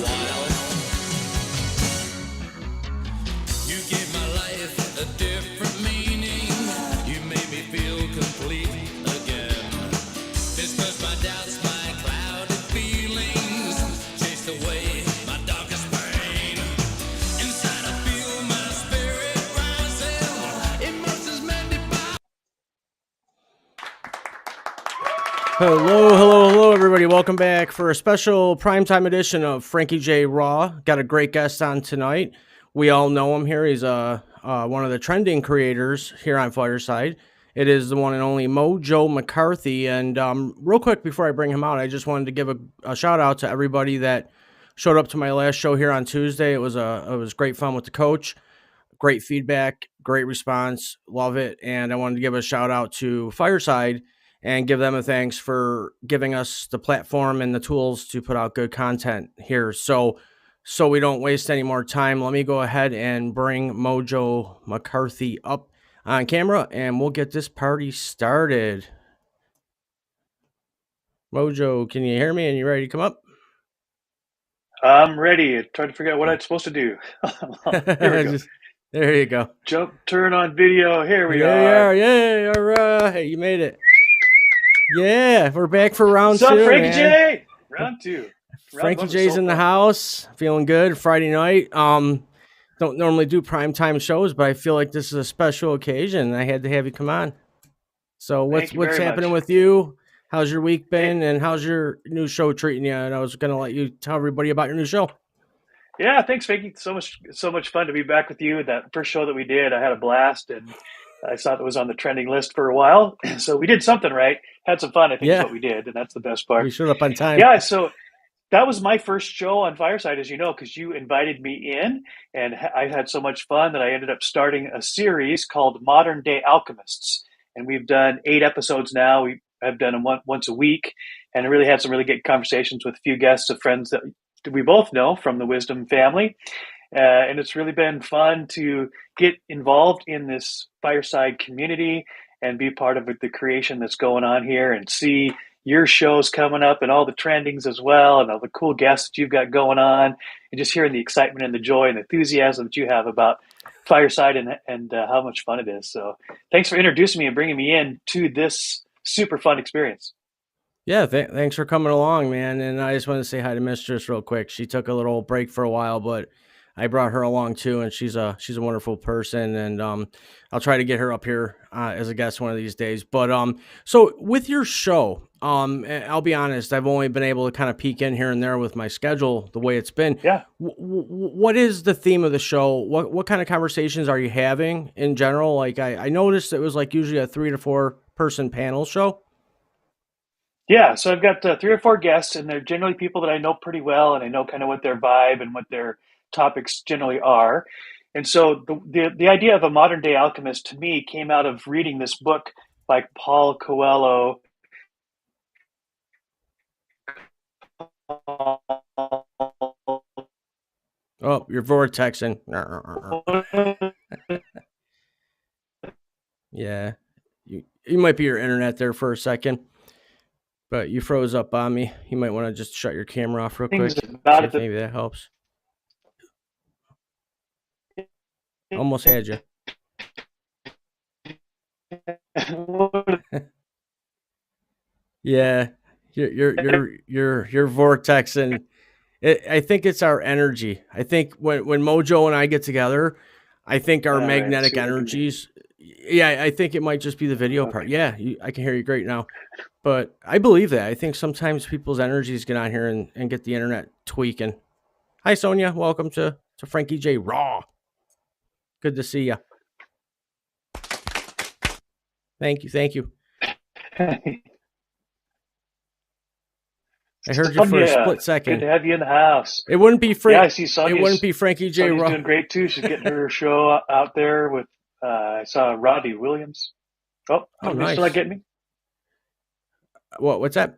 while. You gave my life a different meaning. You made me feel complete again. Dispersed my doubts, my clouded feelings. Chased away my darkest pain. Inside I feel my spirit rising. Emotions mended by. Hello, everybody. Welcome back for a special primetime edition of Frankie J. Raw. Got a great guest on tonight. We all know him here. He's one of the trending creators here on Fireside. It is the one and only MoJoe McCarthy. And real quick, before I bring him out, I just wanted to give a shout out to everybody that showed up to my last show here on Tuesday. It was great fun with the coach. Great feedback, great response. Love it. And I wanted to give a shout out to Fireside and give them a thanks for giving us the platform and the tools to put out good content here. So we don't waste any more time, let me go ahead and bring MoJoe McCarthy up on camera, and we'll get this party started. MoJoe, can you hear me? And you ready to come up? I'm ready. Trying to figure out what I'm supposed to do. Here we go. There you go. Turn on video. Here we are. Yeah, all right. Hey, you made it. Yeah, we're back for round two. What's up, Frankie J? Round two. Frankie J's in the house, feeling good. Friday night. Don't normally do primetime shows, but I feel like this is a special occasion. I had to have you come on. So what's happening with you? How's your week been, and how's your new show treating you? And I was going to let you tell everybody about your new show. Yeah, thanks, Frankie. So much fun to be back with you. That first show that we did, I had a blast, and I saw it was on the trending list for a while. So we did something right. Had some fun, I think, is what we did, and that's the best part. We showed up on time. Yeah, so that was my first show on Fireside, as you know, because you invited me in, and I had so much fun that I ended up starting a series called Modern Day Alchemists. And we've done 8 episodes now. I've done them once a week, and I really had some really good conversations with a few guests of friends that we both know from the Wisdom family. And it's really been fun to get involved in this Fireside community and be part of the creation that's going on here, and see your shows coming up and all the trendings as well, and all the cool guests that you've got going on, and just hearing the excitement and the joy and the enthusiasm that you have about Fireside and how much fun it is. So thanks for introducing me and bringing me in to this super fun experience. Yeah, thanks for coming along, man. And I just want to say hi to Mistress real quick. She took a little break for a while, but I brought her along too, and she's a wonderful person, and I'll try to get her up here as a guest one of these days. But so with your show, I'll be honest, I've only been able to kind of peek in here and there with my schedule the way it's been. Yeah. What is the theme of the show? What kind of conversations are you having in general? Like I noticed it was like usually a 3 to 4 person panel show. Yeah, so I've got 3 or 4 guests, and they're generally people that I know pretty well, and I know kind of what their vibe and what their topics generally are. And so the idea of a modern day alchemist to me came out of reading this book by Paul Coelho. Oh, you're vortexing. Yeah, you might be your internet there for a second, but you froze up on me. You might want to just shut your camera off real quick. Maybe that helps. Almost had you. Yeah, you're vortexing. I think it's our energy. I think when MoJoe and I get together, I think our magnetic energies. Yeah, I think it might just be the video part. Yeah, I can hear you great now. But I believe that. I think sometimes people's energies get on here and get the internet tweaking. Hi, Sonia. Welcome to Frankie J. Raw. Good to see you. Thank you. I heard you for a split second. Good to have you in the house. It wouldn't be I see Sonia's, it wouldn't be Frankie J. Sonia's Raw. doing great too. She's getting her show out there with. I saw Robbie Williams. Oh, nice. Still not getting me. What's that?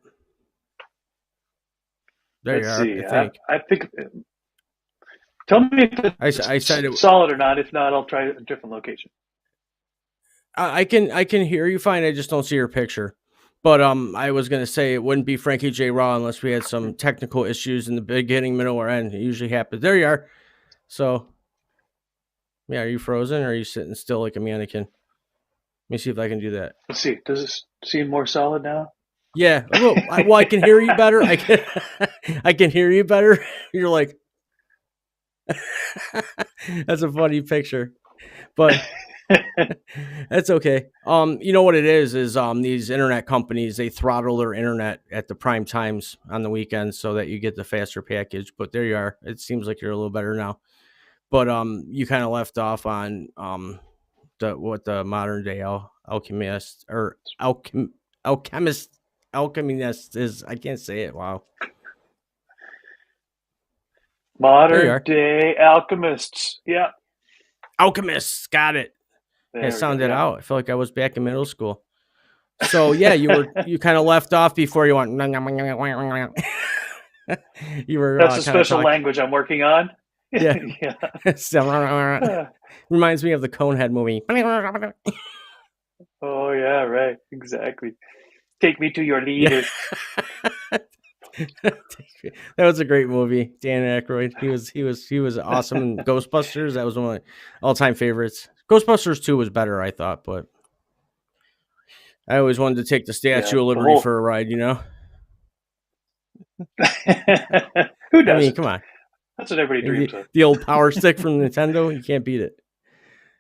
There Let's you are. see. I think. Tell me if it's solid or not. If not, I'll try a different location. I can hear you fine. I just don't see your picture. But I was gonna say it wouldn't be Frankie J. Raw unless we had some technical issues in the beginning, middle, or end. It usually happens. There you are. So, yeah, are you frozen or are you sitting still like a mannequin? Let me see if I can do that. Let's see. Does this seem more solid now? Yeah. Well, I can hear you better. I can I can hear you better. You're like that's a funny picture. But that's okay. You know what it is these internet companies, they throttle their internet at the prime times on the weekends so that you get the faster package. But there you are. It seems like you're a little better now. But you kind of left off on the modern day alchemist or alchemist is. I can't say it. Wow. There you Modern are. day alchemists. Yeah. Alchemists. Got it. There I we go. sounded Yeah. out. I feel like I was back in middle school. So yeah, you kind of left off before you went. You were That's a kind of special talking. language I'm working on. Yeah. Yeah. So, reminds me of the Conehead movie. Oh yeah, right. Exactly. Take me to your Yeah. leader. That was a great movie. Dan Aykroyd. He was awesome in Ghostbusters. That was one of my all-time favorites. Ghostbusters 2 was better, I thought, but I always wanted to take the Yeah. Statue of The Liberty whole for a ride, you know? Who I mean, come doesn't? on. That's what everybody dreams of. The old Power Stick from Nintendo, you can't beat it.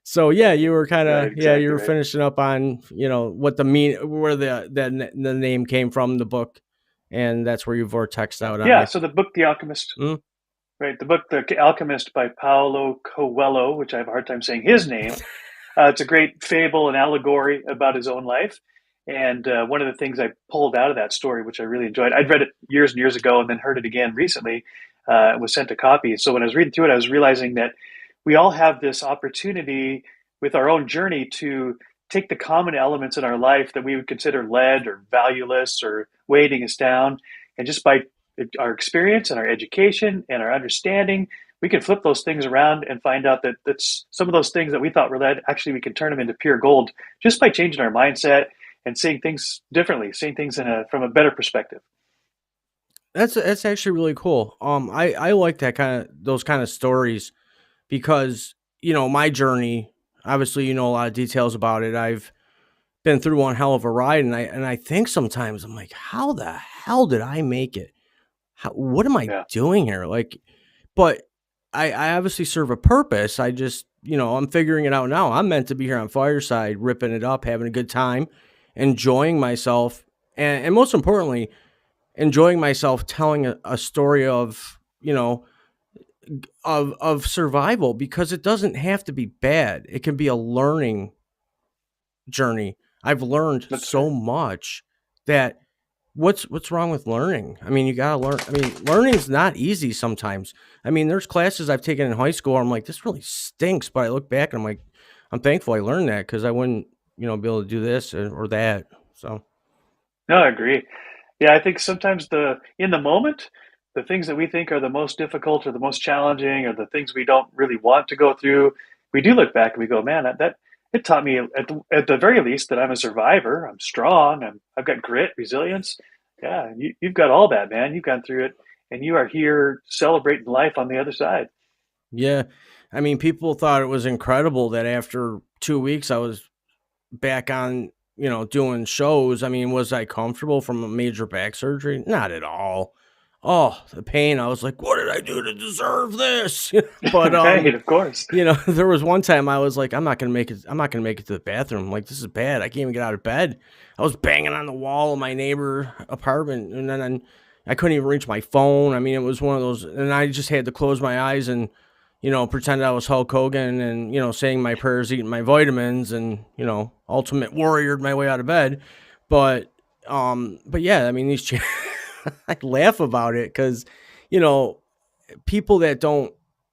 So yeah, you were kind Right, of you exactly were right. finishing up on what the where the name came from, the book, and that's where you vortexed out on Yeah, me. so the book The Alchemist, Mm. right? The book The Alchemist by Paolo Coelho, which I have a hard time saying his name. It's a great fable and allegory about his own life. And one of the things I pulled out of that story, which I really enjoyed, I'd read it years and years ago and then heard it again recently, was sent a copy. So when I was reading through it, I was realizing that we all have this opportunity with our own journey to take the common elements in our life that we would consider lead or valueless or weighting us down. And just by our experience and our education and our understanding, we can flip those things around and find out that that's some of those things that we thought were lead, actually we can turn them into pure gold just by changing our mindset and seeing things differently, seeing things from a better perspective. That's actually really cool. I like those kind of stories because my journey. Obviously, you know a lot of details about it. I've been through one hell of a ride, and I think sometimes I'm like, how the hell did I make it? What am I Yeah. doing here? Like, but I obviously serve a purpose. I just, I'm figuring it out now. I'm meant to be here on Fireside, ripping it up, having a good time, enjoying myself, and most importantly, enjoying myself telling a story of, of survival because it doesn't have to be bad. It can be a learning journey. I've learned That's so right. much that what's wrong with learning? I mean, you gotta learn. I mean, learning's not easy sometimes. I mean, there's classes I've taken in high school. I'm like, this really stinks, but I look back and I'm like, I'm thankful I learned that because I wouldn't, be able to do this or that. So No, I agree. Yeah, I think sometimes in the moment, the things that we think are the most difficult or the most challenging or the things we don't really want to go through, we do look back and we go, man, that it taught me at the very least that I'm a survivor. I'm strong. I've got grit, resilience. Yeah, you've got all that, man. You've gone through it, and you are here celebrating life on the other side. yeah, I mean, people thought it was incredible that after 2 weeks I was back on, doing shows. I mean, was I comfortable from a major back surgery? Not at all. Oh, the pain. I was like, what did I do to deserve this? But Right, of course. there was one time I was like, I'm not gonna make it. I'm not gonna make it to the bathroom. Like, this is bad. I can't even get out of bed. I was banging on the wall of my neighbor apartment, and then I couldn't even reach my phone. I mean, it was one of those, and I just had to close my eyes and pretend I was Hulk Hogan and saying my prayers, eating my vitamins, and ultimate warriored my way out of bed. But yeah, I mean I laugh about it because you know people that don't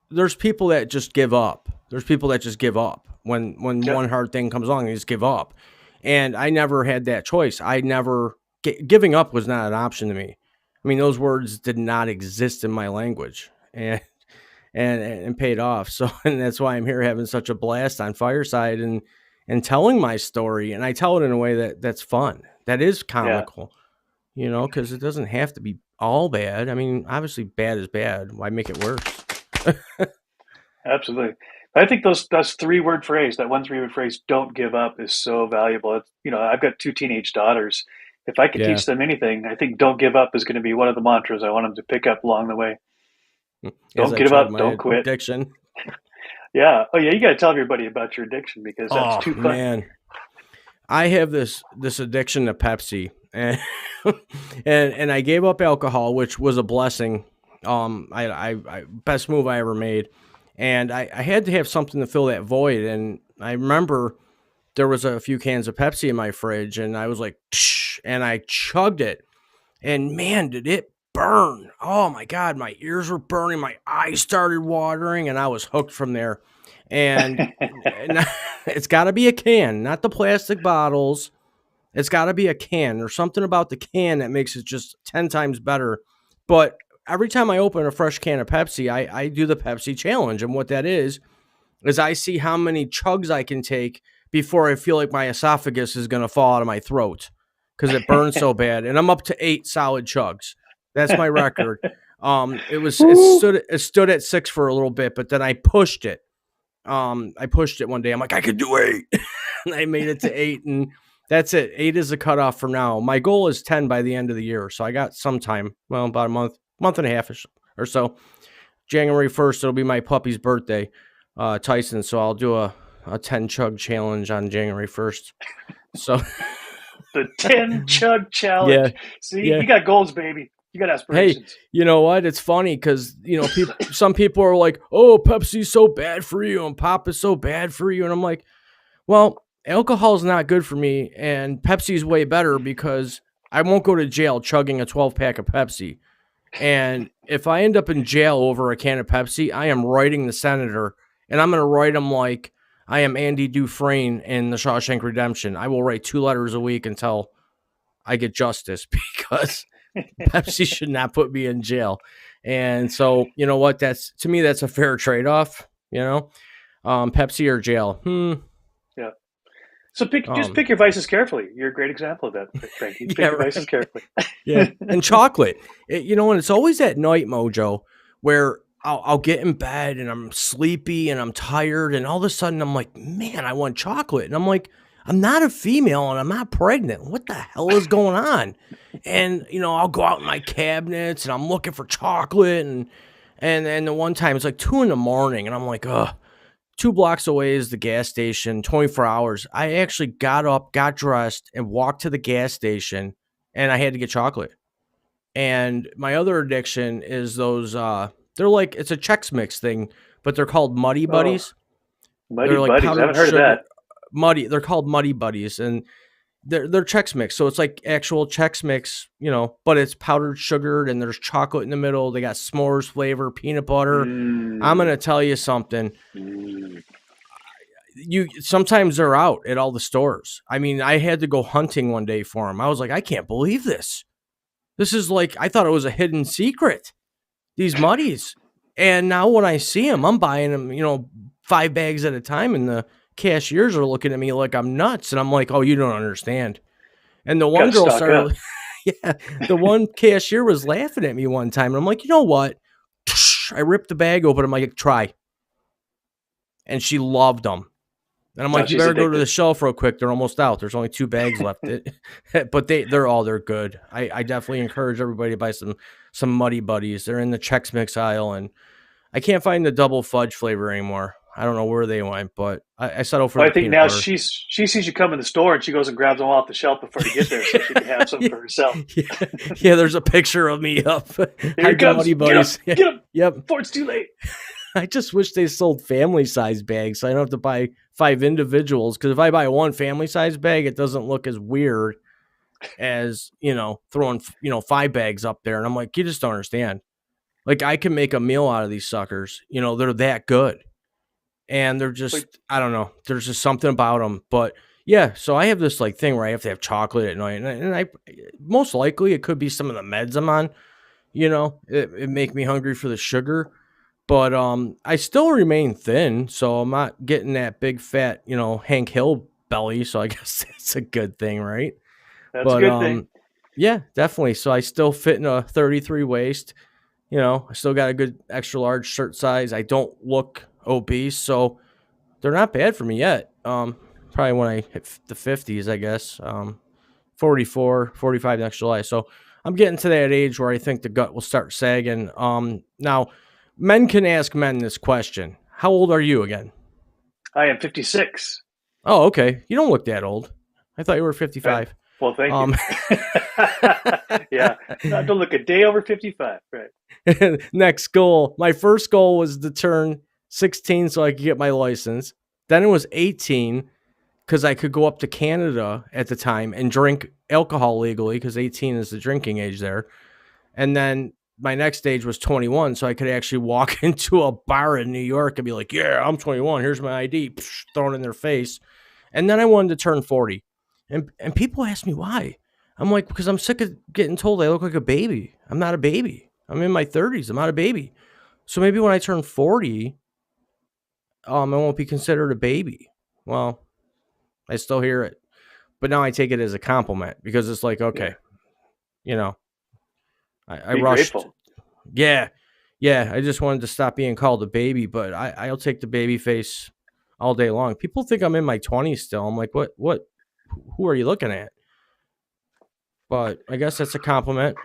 there's people that just give up. There's people that just give up when Yep. one hard thing comes along, they just give up. And I never had that choice. I never giving up was not an option to me. I mean, those words did not exist in my language, and paid off. So, and that's why I'm here having such a blast on Fireside and telling my story. And I tell it in a way that's fun. That is Yeah, comical, because it doesn't have to be all bad. I mean, obviously bad is bad. Why make it worse? absolutely. I think those 3 word phrase, that 1 3 word phrase, "Don't give up," is so valuable. I've got 2 teenage daughters. If I could Yeah. teach them anything, I think "Don't give up" is going to be one of the mantras I want them to pick up along the way. As Don't I give chug up. my Don't quit. addiction. Yeah. Oh yeah. You got to tell everybody about your addiction because that's Oh too fun. man. I have this addiction to Pepsi, and and I gave up alcohol, which was a blessing. I best move I ever made, and I had to have something to fill that void. And I remember there was a few cans of Pepsi in my fridge, and I was like, "Tsh," and I chugged it, and man, did it burn! Oh my god, my ears were burning, my eyes started watering, and I was hooked from there. And it's got to be a can, not the plastic bottles. It's got to be a can. There's something about the can that makes it just 10 times better. But every time I open a fresh can of Pepsi, I do the Pepsi challenge. And what that is I see how many chugs I can take before I feel like my esophagus is going to fall out of my throat because it burns so bad. And I'm up to 8 solid chugs. That's my record. It stood at 6 for a little bit, but then I pushed it. I pushed it one day. I'm like, I could do 8. And I made it to 8, and that's it. 8 is the cutoff for now. My goal is 10 by the end of the year. So I got some time. Well, about a month and a half or so. January 1st, it'll be my puppy's birthday, Tyson. So I'll do a 10 chug challenge on January 1st. So The 10 chug yeah, challenge. See, yeah. you got goals, baby. You got Hey, aspirations. you know what? It's funny because some people are like, "Oh, Pepsi's so bad for you, and pop is so bad for you," and I'm like, "Well, alcohol is not good for me, and Pepsi's way better because I won't go to jail chugging a 12 pack of Pepsi. And if I end up in jail over a can of Pepsi, I am writing the senator, and I'm going to write him like I am Andy Dufresne in The Shawshank Redemption. I will write 2 letters a week until I get justice because Pepsi should not put me in jail. And so, you know what? To me, that's a fair trade off. Pepsi or jail. Yeah. So just Um, pick your vices carefully. You're a great example of that, Frankie. Pick yeah, your vices right. carefully. Yeah, and chocolate. And it's always at night, MoJoe, where I'll get in bed and I'm sleepy and I'm tired, and all of a sudden I'm like, man, I want chocolate, and I'm like, I'm not a female and I'm not pregnant. What the hell is going on? And I'll go out in my cabinets and I'm looking for chocolate, and the one time it's like 2 in the morning, and I'm like, ugh. 2 blocks away is the gas station, 24 hours. I actually got up, got dressed, and walked to the gas station, and I had to get chocolate. And my other addiction is those they're like, it's a Chex Mix thing, but they're called Muddy Oh, Buddies. Muddy They're like Buddies. I haven't powdered heard of sugar that. muddy. They're called Muddy Buddies, and they're Chex Mix. So it's like actual Chex Mix, but it's powdered sugared and there's chocolate in the middle. They got s'mores flavor, peanut butter. I'm Mm, gonna tell you something. mm. You sometimes they're out at all the stores. I mean, I had to go hunting one day for them. I was like, I can't believe this. This is like, I thought it was a hidden secret, these muddies. And now when I see them, I'm buying them, 5 bags at a time, and the cashiers are looking at me like I'm nuts. And I'm like, oh, you don't understand. And the Got one to girl stock up. started, yeah, the one cashier was laughing at me one time. And I'm like, you know what? I ripped the bag open. I'm like, try. And she loved them. And I'm No, like, you she's better go to the addicted. shelf real quick. They're almost out. There's only 2 bags left. But they're good. I definitely encourage everybody to buy some Muddy Buddies. They're in the Chex Mix aisle, and I can't find the double fudge flavor anymore. I don't know where they went, but I settle for Well, the I think peanut now butter. she sees you come in the store and she goes and grabs them off the shelf before you get there so she can have some yeah, for herself. yeah, there's a picture of me up. Here he Hi, comes. Muddy Get him. Buddies. Get him Yep. before it's too late. I just wish they sold family size bags so I don't have to buy 5 individuals. Because if I buy one family size bag, it doesn't look as weird as, throwing, 5 bags up there. And I'm like, you just don't understand. Like, I can make a meal out of these suckers. They're that good. And they're Like, just, I don't know. There's just something about them. But yeah, so I have this like thing where I have to have chocolate at night. And I most likely it could be some of the meds I'm on. It make me hungry for the sugar. But I still remain thin, so I'm not getting that big fat, Hank Hill belly. So I guess that's a good thing, right? That's a But good thing. yeah, definitely. So I still fit in a 33 waist. You know, I still got a good extra large shirt size. I don't look obese, so they're not bad for me yet. Probably when I hit the 50s, I guess. 44, 45 next July. So I'm getting to that age where I think the gut will start sagging. Now, men can ask men this question. How old are you again? I am 56. Oh, okay. You don't look that old. I thought you were Right. 55. Well, thank you. Um, Yeah. No, don't look a day over 55. Right. next goal. My first goal was to turn 16 so I could get my license. Then it was 18 because I could go up to Canada at the time and drink alcohol legally because 18 is the drinking age there. And then my next age was 21, so I could actually walk into a bar in New York and be like, yeah, I'm 21. Here's my ID. Psh, thrown in their face. And then I wanted to turn 40. And people ask me why. I'm like, because I'm sick of getting told I look like a baby. I'm not a baby. I'm in my 30s. I'm not a baby. So maybe when I turn 40, I won't be considered a baby. Well, I still hear it. But now I take it as a compliment because it's like, okay, Yeah. you know, I Be rushed. grateful. Yeah. Yeah. I just wanted to stop being called a baby, but I'll take the baby face all day long. People think I'm in my 20s still. I'm like, who are you looking at? But I guess that's a compliment.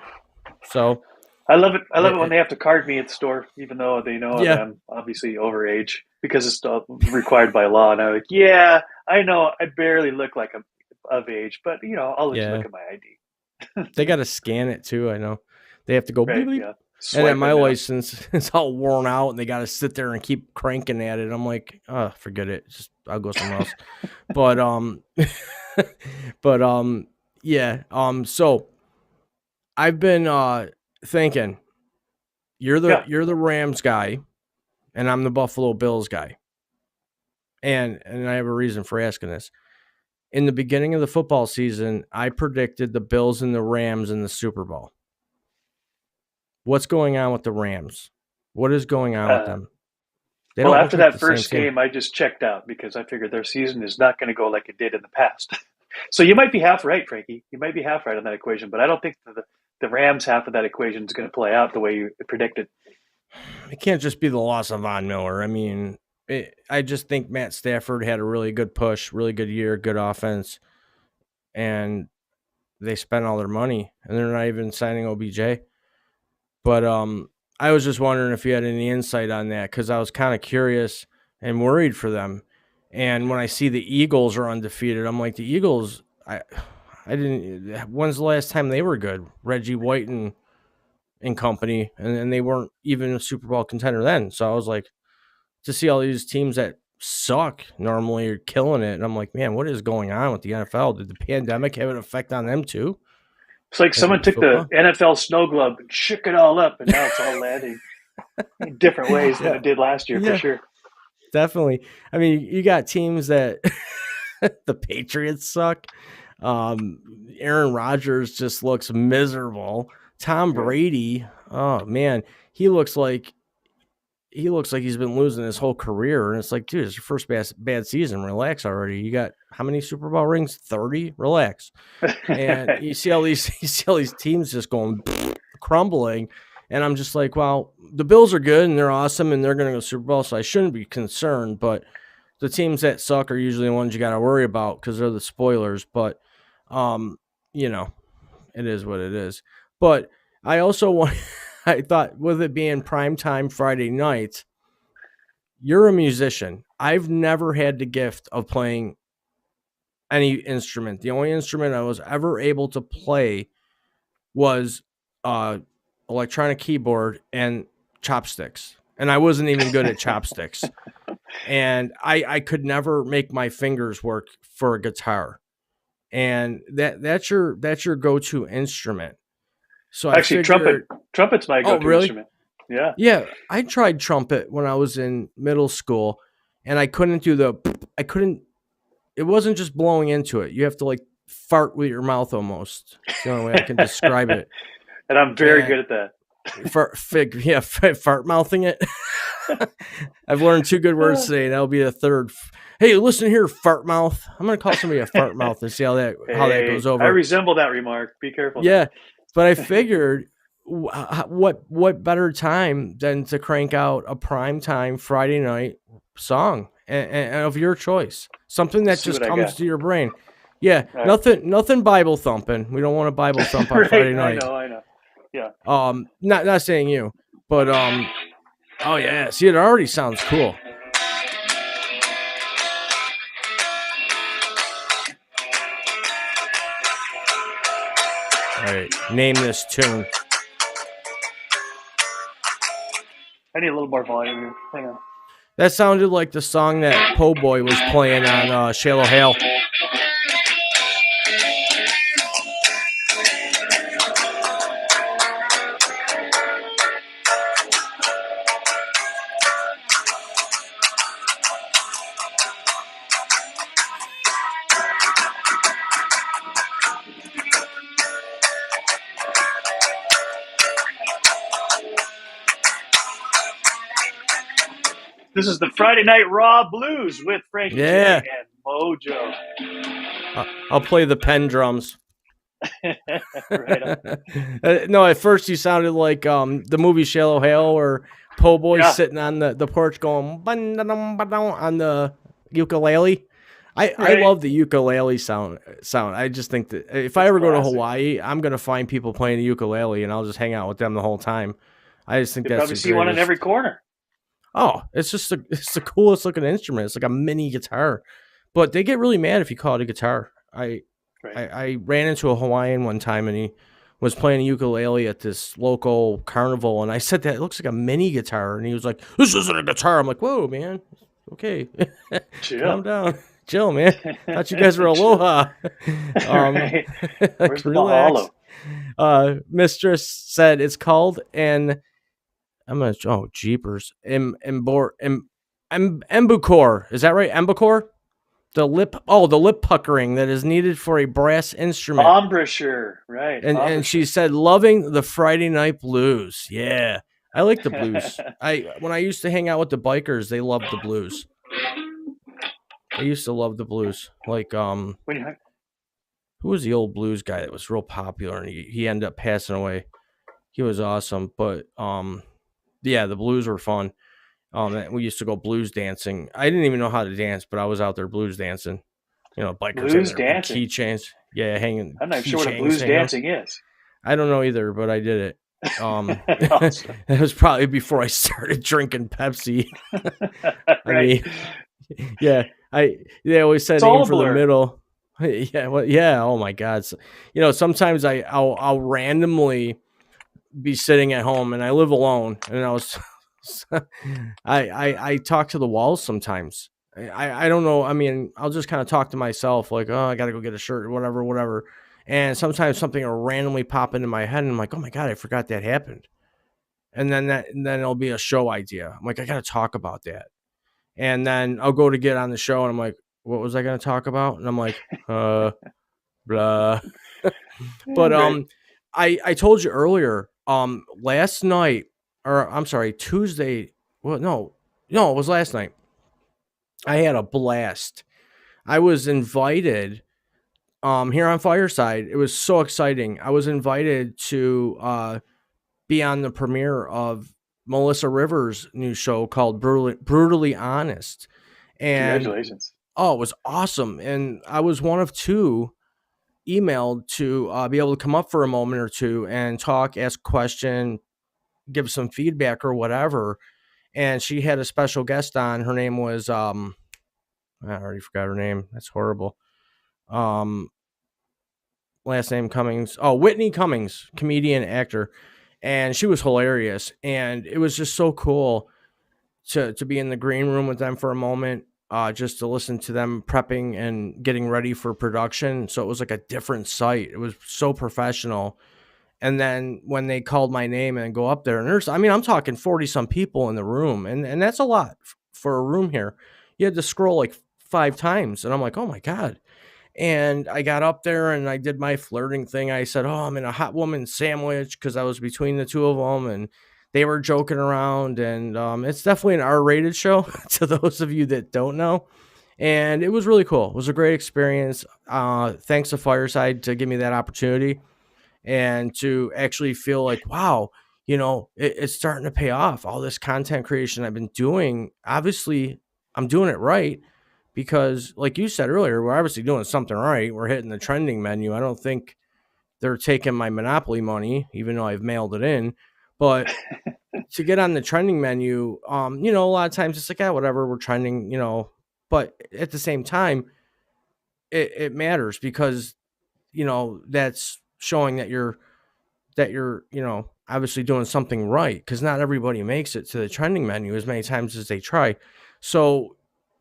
So, I love it. I love it when it, they have to card me at the store, even though they know that yeah. I'm obviously over age because it's still required by law. And I'm like, yeah, I know I barely look like I'm of age, but I'll let you Yeah. look at my ID. They got to scan it too. I know they have to go bleep, Right? bleep. Yeah. And then Swipe my it now. license is all worn out and they got to sit there and keep cranking at it. I'm like, oh, forget it. Just I'll go somewhere else. But, but, yeah. So I've been, thinking Yeah. you're the Rams guy and I'm the Buffalo Bills guy. And I have a reason for asking this. In the beginning of the football season, I predicted the Bills and the Rams in the Super Bowl. What's going on with the Rams? What is going on with Uh, them? They well, don't look after like that the same first team. game, I just checked out because I figured their season is not going to go like it did in the past. So you might be half right, Frankie. You might be half right on that equation, but I don't think the Rams half of that equation is going to play out the way you predicted. It can't just be the loss of Von Miller. I mean, I just think Matt Stafford had a really good push, really good year, good offense, and they spent all their money, and they're not even signing OBJ. But I was just wondering if you had any insight on that because I was kind of curious and worried for them. And when I see the Eagles are undefeated, I'm like, the Eagles, I didn't. When's the last time they were good? Reggie White and company, and they weren't even a Super Bowl contender then. So I was like, to see all these teams that suck normally are killing it, and I'm like, man, what is going on with the NFL? Did the pandemic have an effect on them too? It's like someone And took the football? NFL snow globe and shook it all up, and now it's all landing in different ways than Yeah, it did last year, for yeah, sure. definitely. I mean, you got teams that the Patriots suck. Aaron Rodgers just looks miserable. Tom Right. Brady, oh man, he looks like he's been losing his whole career. And it's like, dude, it's your first bad season. Relax already. You got how many Super Bowl rings? 30? Relax. And you see all these teams just going crumbling. And I'm just like, well, the Bills are good and they're awesome and they're going to go Super Bowl, so I shouldn't be concerned. But the teams that suck are usually the ones you got to worry about because they're the spoilers. But, um, you know, it is what it is. But I also want, I thought with it being primetime Friday night, you're a musician. I've never had the gift of playing any instrument. The only instrument I was ever able to play was electronic keyboard and chopsticks. And I wasn't even good at chopsticks. And I could never make my fingers work for a guitar. And that's your go-to instrument. So I Actually, figured, trumpet's my oh go-to really? instrument. Yeah. Yeah, I tried trumpet when I was in middle school and I couldn't do it wasn't just blowing into it. You have to like fart with your mouth almost. It's the only way I can describe it. And I'm very And good at that. fart mouthing it. I've learned two good words today, and that'll be a third. Hey, listen here, fart mouth. I'm gonna call somebody a fart mouth and see how that Hey, goes I over. resemble that remark. Be careful now. Yeah, but I figured, what better time than to crank out a primetime Friday night song and of your choice, something that See just what I comes got. to your brain. Yeah, All right. nothing Bible thumping. We don't want a Bible thump on Right. Friday I night. know. I know. Yeah. Not saying you, but oh yeah, see, it already sounds cool. All right, name this tune. I need a little more volume here. Hang on. That sounded like the song that Po' Boy was playing on Shallow Hale. This is the Friday Night Raw Blues with Frankie J Yeah, and MoJoe. I'll play the pen drums. Right on. No, at first you sounded like the movie Shallow Hale, or Po' Boy's Yeah. sitting on the porch going on the ukulele. I Right. love the ukulele sound. I just think that if I It's ever go to classic. Hawaii, I'm gonna find people playing the ukulele, and I'll just hang out with them the whole time. I just think You that's probably the see one in greatest. every corner. Oh, it's the coolest looking instrument. It's like a mini guitar, but they get really mad if you call it a guitar. Right. I ran into a Hawaiian one time, and he was playing a ukulele at this local carnival, and I said that it looks like a mini guitar, and he was like, "This isn't a guitar." I'm like, "Whoa, man, okay, calm Chill. down, chill, man. Thought you guys were aloha." Right. Like, Where's the relax. mahalo? Mistress said it's called an jeepers, embouchure. Is that right? Embouchure. The lip puckering that is needed for a brass instrument. Embouchure. Right. And she said, loving the Friday night blues. Yeah, I like the blues. When I used to hang out with the bikers, they loved the blues. I used to love the blues. Like When you, who was the old blues guy that was real popular, and he ended up passing away. He was awesome, but yeah, the blues were fun. We used to go blues dancing. I didn't even know how to dance, but I was out there blues dancing. You know, bikers blues having their big dancing. keychains. Yeah, hanging I'm not sure what a keychains blues hanging. dancing is. I don't know either, but I did it. Awesome. It was probably before I started drinking Pepsi. I Right. mean, yeah, they always said It's all aim a for the blur. middle. Yeah, well, yeah. Oh my God. So, you know, sometimes I'll randomly be sitting at home, and I live alone, and I talk to the walls sometimes. I don't know. I mean, I'll just kind of talk to myself, like, oh, I got to go get a shirt, or whatever. And sometimes something will randomly pop into my head, and I'm like, oh my God, I forgot that happened. And then it'll be a show idea. I'm like, I got to talk about that. And then I'll go to get on the show, and I'm like, what was I going to talk about? And I'm like, blah. But Right. I told you earlier, last night, or I'm sorry, Tuesday. Well, no, it was last night. I had a blast. I was invited here on Fireside. It was so exciting. I was invited to be on the premiere of Melissa Rivers' new show called Brutally Honest. And Congratulations. oh, it was awesome. And I was one of two emailed to be able to come up for a moment or two and talk, ask a question, give some feedback or whatever. And she had a special guest on. Her name was I already forgot her name. That's horrible. Last name Cummings. Oh, Whitney Cummings, comedian, actor. And she was hilarious. And it was just so cool to be in the green room with them for a moment, just to listen to them prepping and getting ready for production. So it was like a different site. It was so professional. And then when they called my name and go up there, and I'm talking 40 some people in the room, and that's a lot for a room here. You had to scroll like 5 times, and I'm like, oh my God. And I got up there and I did my flirting thing. I said, oh, I'm in a hot woman sandwich, because I was between the two of them, and they were joking around. And it's definitely an R-rated show to those of you that don't know. And it was really cool. It was a great experience. Thanks to Fireside to give me that opportunity and to actually feel like, wow, it's starting to pay off. All this content creation I've been doing, obviously, I'm doing it right because, like you said earlier, we're obviously doing something right. We're hitting the trending menu. I don't think they're taking my Monopoly money, even though I've mailed it in. But to get on the trending menu, a lot of times it's like, whatever, we're trending, but at the same time, it matters because, that's showing that you're, obviously doing something right because not everybody makes it to the trending menu as many times as they try. So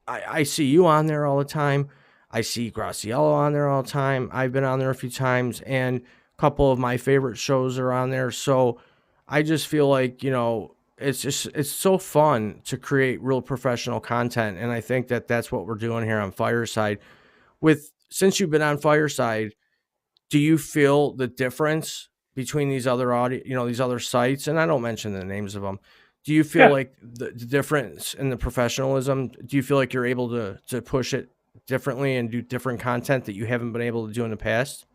I see you on there all the time. I see Graciello on there all the time. I've been on there a few times, and a couple of my favorite shows are on there. So I just feel like, it's so fun to create real professional content. And I think that that's what we're doing here on Fireside. Since you've been on Fireside, do you feel the difference between these other these other sites? And I don't mention the names of them. Do you feel Yeah. like the difference in the professionalism? Do you feel like you're able to push it differently and do different content that you haven't been able to do in the past?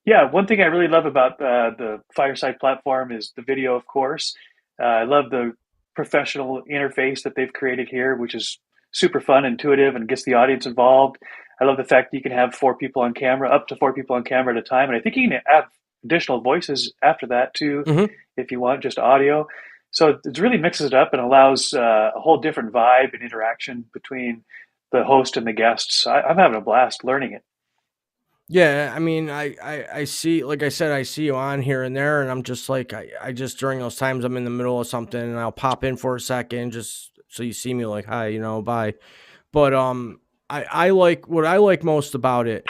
Yeah, one thing I really love about the Fireside platform is the video, of course. I love the professional interface that they've created here, which is super fun, intuitive, and gets the audience involved. I love the fact that you can have four people on camera, up to four people on camera at a time, and I think you can add additional voices after that too, Hmm. if you want just audio. So it really mixes it up and allows a whole different vibe and interaction between the host and the guests. I'm having a blast learning it. Yeah, I mean, I see, like I said, I see you on here and there, and I'm just like, I just during those times I'm in the middle of something, and I'll pop in for a second, just so you see me, like, hi, bye. But I like what I like most about it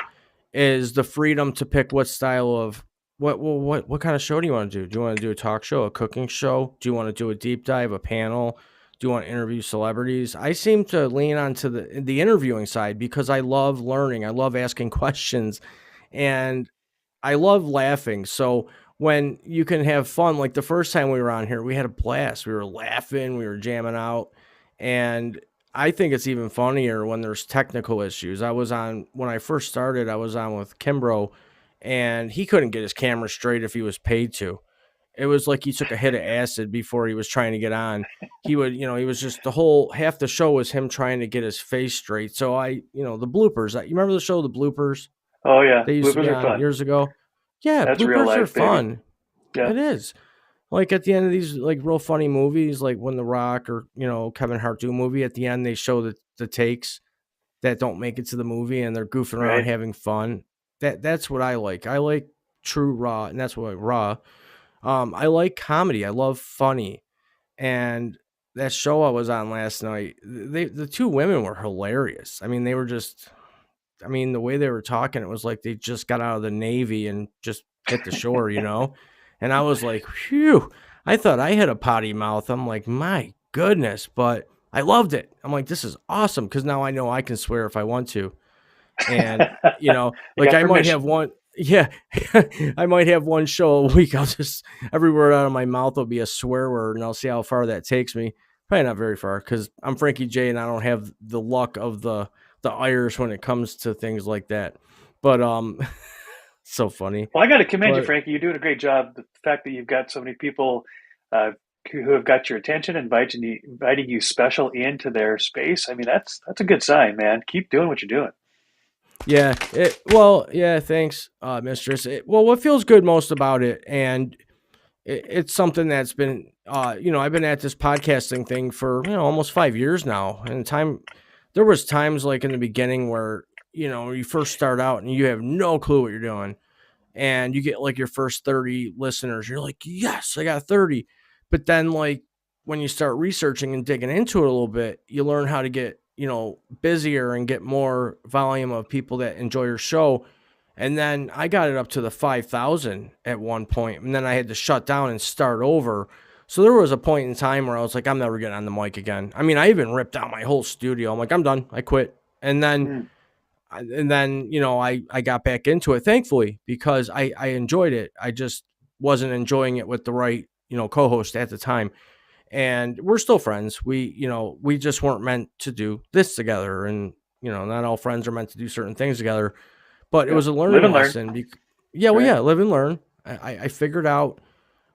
is the freedom to pick what style of what kind of show do you want to do? Do you want to do a talk show, a cooking show? Do you want to do a deep dive, a panel? Do you want to interview celebrities? I seem to lean onto the interviewing side because I love learning. I love asking questions and I love laughing. So when you can have fun, like the first time we were on here, we had a blast. We were laughing, we were jamming out. And I think it's even funnier when there's technical issues. When I first started, I was on with Kimbro and he couldn't get his camera straight if he was paid to. It was like he took a hit of acid before he was trying to get on. He would, he was just the whole half the show was him trying to get his face straight. So the bloopers, you remember the show, The Bloopers? Oh yeah, They used to bloopers be are on fun. years ago. Yeah, That's real bloopers are life, baby. fun. Yeah, It is. Like at the end of these like real funny movies, like when The Rock or Kevin Hart do a movie, at the end they show the takes that don't make it to the movie and they're goofing around right. having fun. That's what I like. I like true raw, and that's what raw. I like comedy. I love funny. And that show I was on last night, the two women were hilarious. I mean, they were just the way they were talking, it was like they just got out of the Navy and just hit the shore. And I was like, phew, I thought I had a potty mouth. I'm like, my goodness, but I loved it. I'm like, this is awesome because now I know I can swear if I want to. And, You like got I might have permission. one, yeah, I might have one show a week. I'll just, every word out of my mouth will be a swear word and I'll see how far that takes me. Probably not very far because I'm Frankie J and I don't have the luck of the Irish when it comes to things like that. But so funny. Well, I got to commend you, But Frankie. You're doing a great job. The fact that you've got so many people who have got your attention, inviting you special into their space. I mean, that's a good sign, man. Keep doing what you're doing. yeah, yeah, thanks, mistress. Well, what feels good most about it, and it's something that's been, I've been at this podcasting thing for almost 5 years now, and there was times like in the beginning where you first start out and you have no clue what you're doing and you get like your first 30 listeners, you're like, yes, I got 30. But then like when you start researching and digging into it a little bit, you learn how to get, busier and get more volume of people that enjoy your show. And then I got it up to the 5,000 at one point, and then I had to shut down and start over. So there was a point in time where I was like, I'm never getting on the mic again. I mean, I even ripped out my whole studio. I'm like, I'm done. I quit. Mm. I got back into it, thankfully, because I enjoyed it. I just wasn't enjoying it with the right, co-host at the time. And we're still friends. We just weren't meant to do this together. And not all friends are meant to do certain things together, but it Yep. was a Live learning and learn. lesson. Yeah, well, Right. yeah, live and learn. I figured out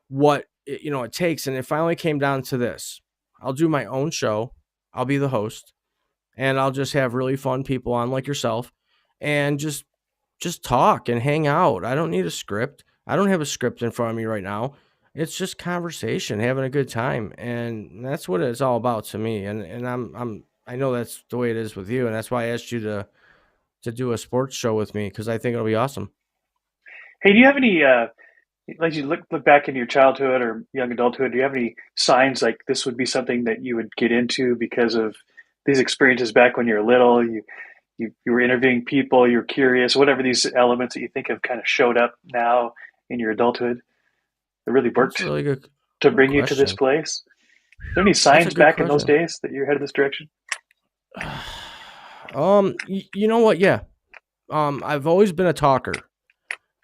what it takes, and it finally came down to this. I'll do my own show. I'll be the host, and I'll just have really fun people on like yourself, and just talk and hang out. I don't need a script. I don't have a script in front of me right now. It's just conversation, having a good time, and that's what it's all about to me. And I know that's the way it is with you, and that's why I asked you to do a sports show with me because I think it'll be awesome. Hey, do you have any like you look back in your childhood or young adulthood? Do you have any signs like this would be something that you would get into because of these experiences back when you were little? You were interviewing people, you're curious, whatever these elements that you think have kind of showed up now in your adulthood that really That's a worked really to good bring you to this question. place? Is there any That's a signs good back in those question. days that you're headed this direction? You know what? Yeah. I've always been a talker.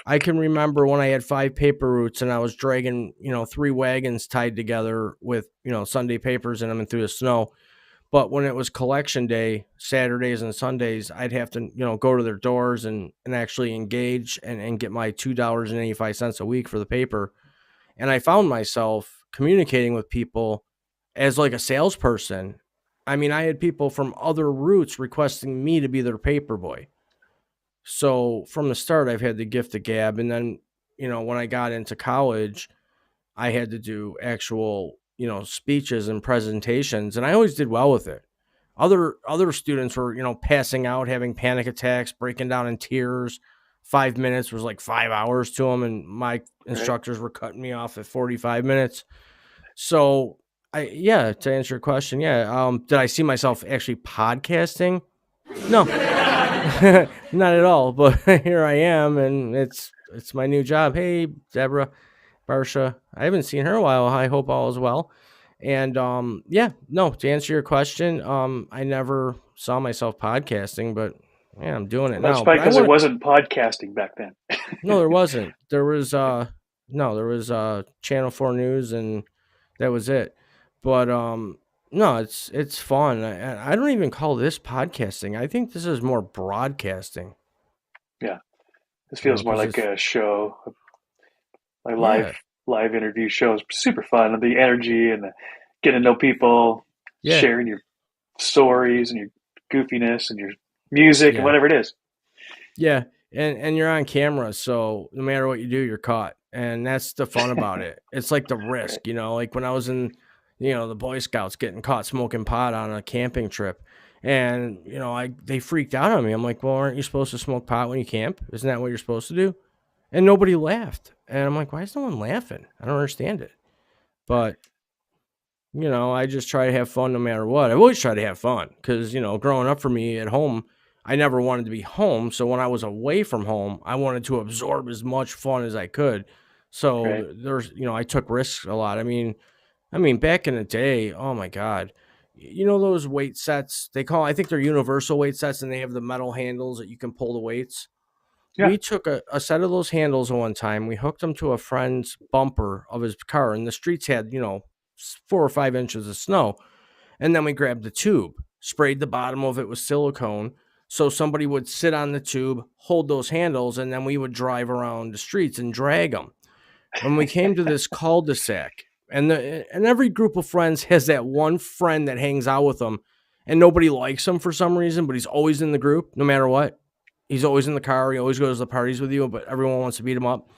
I can remember when I had 5 paper routes and I was dragging, 3 wagons tied together with, Sunday papers in them and through the snow. But when it was collection day, Saturdays and Sundays, I'd have to, go to their doors and actually engage and get my $2.85 a week for the paper. And I found myself communicating with people as like a salesperson. I mean, I had people from other routes requesting me to be their paper boy. So from the start, I've had the gift of gab. And then, when I got into college, I had to do actual, speeches and presentations, and I always did well with it. Other students were, passing out, having panic attacks, breaking down in tears. 5 minutes was like 5 hours to them, and my Right. instructors were cutting me off at 45 minutes. So yeah, to answer your question, yeah. Did I see myself actually podcasting? No, not at all. But here I am, and it's my new job. Hey, Deborah. Barsha. I haven't seen her in a while. I hope all is well. And yeah, no, to answer your question, I never saw myself podcasting, but yeah, I'm doing it Well, that's now. probably But I because there want wasn't podcasting back then. no, there wasn't. There was no, there was Channel 4 News and that was it. But no, it's fun. I don't even call this podcasting. I think this is more broadcasting, Yeah, this feels more because like it's a show, like yeah, live interview shows. Super fun, the energy and the getting to know people, yeah, sharing your stories and your goofiness and your music and yeah. whatever it is. Yeah, and you're on camera, so no matter what you do, you're caught, and that's the fun about it. It's like the Right. risk, like when I was in, the Boy Scouts getting caught smoking pot on a camping trip, and they freaked out on me. I'm like, well, aren't you supposed to smoke pot when you camp? Isn't that what you're supposed to do? And nobody laughed, and I'm like, why is no one laughing? I don't understand it. But I just try to have fun no matter what. I've always tried to have fun because, growing up for me at home, I never wanted to be home. So when I was away from home, I wanted to absorb as much fun as I could. So Right. there's, I took risks a lot. I mean, back in the day, oh my God, those weight sets I think they're universal weight sets, and they have the metal handles that you can pull the weights. Yeah. We took a set of those handles one time. We hooked them to a friend's bumper of his car, and the streets had, 4 or 5 inches of snow. And then we grabbed the tube, sprayed the bottom of it with silicone. So somebody would sit on the tube, hold those handles, and then we would drive around the streets and drag them. When we came to this cul-de-sac, and every group of friends has that one friend that hangs out with them, and nobody likes him for some reason, but he's always in the group, no matter what. He's always in the car. He always goes to the parties with you, but everyone wants to beat him up.